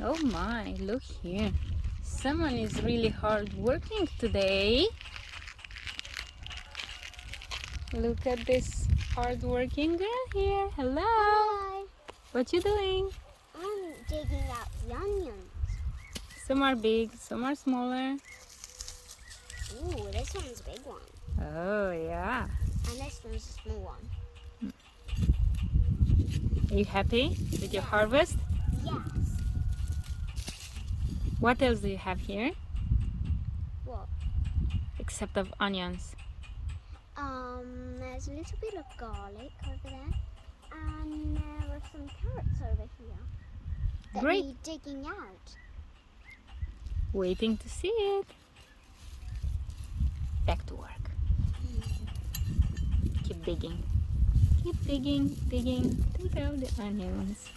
Oh my, look here. Someone is really hard working today. Look at this hard working girl here. Hello. Hi. What you doing? I'm digging out the onions. Some are big, some are smaller. Ooh, this one's a big one. Oh yeah. And this one's a small one. Are you happy with your harvest? Yes. What else do you have here What? except of onions? There's a little bit of garlic over there. And there are some carrots over here. That Great. need digging out. Waiting to see it. Back to work. Keep digging. Keep digging, digging. Take out the onions.